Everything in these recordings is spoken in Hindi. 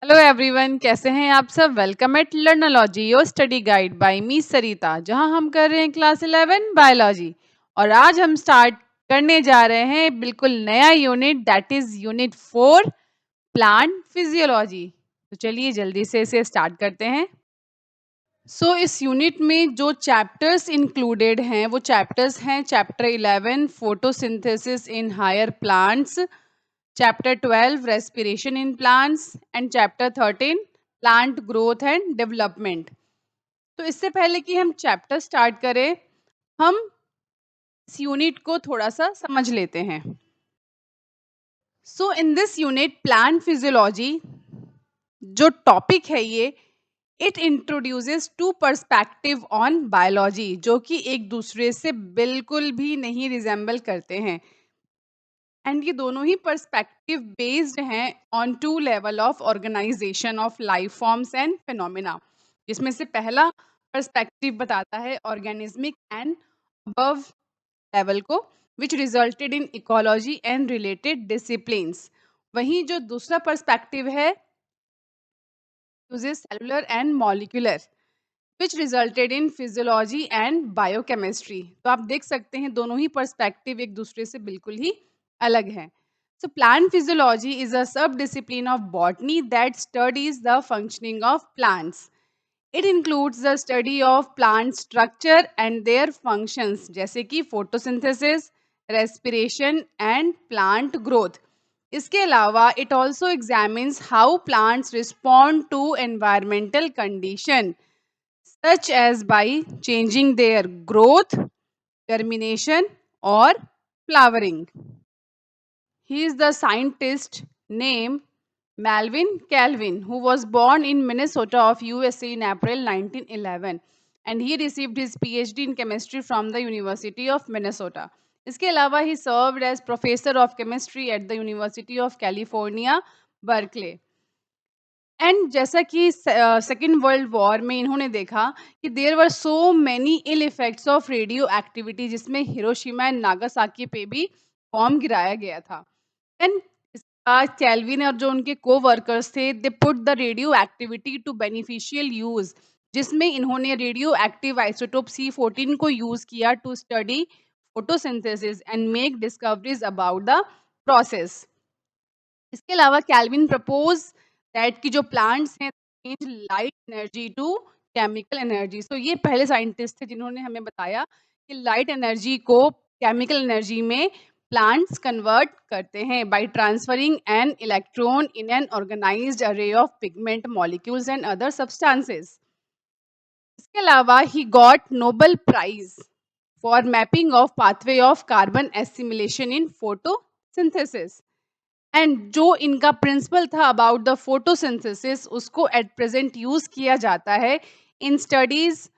हेलो एवरीवन, कैसे हैं आप सब। Welcome at Learnology your study guide by me Sarita, जहां हम कर रहे हैं क्लास 11 बायोलॉजी। और आज हम स्टार्ट करने जा रहे हैं बिल्कुल नया unit, that is unit 4, plant physiology. तो चलिए जल्दी से इसे स्टार्ट करते हैं। इस यूनिट में जो चैप्टर्स इंक्लूडेड हैं वो चैप्टर्स हैं chapter 11 photosynthesis in higher plants, Chapter 12 Respiration in Plants and Chapter 13 Plant Growth and Development। तो इससे पहले कि हम चैप्टर स्टार्ट करें, हम इस यूनिट को थोड़ा सा समझ लेते हैं। In this unit plant physiology, जो टॉपिक है ये, it introduces to perspective on biology, जो कि एक दूसरे से बिल्कुल भी नहीं रिजेंबल करते हैं। एंड ये दोनों ही पर्सपेक्टिव बेस्ड हैं on two level of organisation of life forms and phenomena, जिसमें से पहला पर्सपेक्टिव बताता है ऑर्गेनिज्मिक एंड अबव लेवल को, विच resulted in ecology and related disciplines. वहीं जो दूसरा पर्सपेक्टिव है uses cellular and molecular, which resulted in physiology and biochemistry. तो आप देख सकते हैं दोनों ही पर्सपेक्टिव एक दूसरे से बिल्कुल ही अलग हैं। So plant physiology is a sub-discipline of botany that studies the functioning of plants. It includes the study of plant structure and their functions, जैसे कि photosynthesis, respiration and plant growth. इसके अलावा it also examines how plants respond to environmental condition, such as by changing their growth, germination or flowering. He is the scientist named Melvin Calvin, who was born in Minnesota of USA in April 1911, and he received his PhD in chemistry from the University of Minnesota. इसके अलावा he served as professor of chemistry at the University of California, Berkeley. And जैसा कि सेकेंड वर्ल्ड वॉर में इन्होंने देखा कि there were so many ill effects of radioactivity, जिसमें हिरोशिमा एंड नागासाकी पे भी बॉम्ब गिराया गया था। एंड कैल्विन और जो उनके को वर्कर्स थे, they put the radio activity to beneficial use, जिसमें इन्होंने रेडियो एक्टिव आइसोटोप C14 को यूज किया to study photosynthesis and make discoveries about the process. इसके अलावा कैल्विन प्रपोज दैट कि जो प्लांट्स हैं change light energy to chemical energy. So ये पहले साइंटिस्ट थे जिन्होंने हमें बताया कि लाइट एनर्जी को केमिकल एनर्जी में प्लांट्स कन्वर्ट करते हैं by transferring an electron in N organised array of pigment molecules and other substances. इसके अलावा he got Nobel prize for mapping of pathway of carbon assimilation in photosynthesis. And जो इनका प्रिंसिपल था अबाउट द फोटोसिंथेसिस, उसको एट प्रेजेंट यूज किया जाता है in studies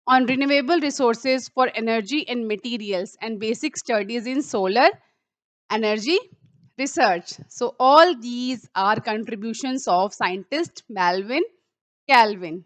on renewable resources for energy and materials and basic studies in solar energy research. So all these are contributions of scientist Melvin Calvin.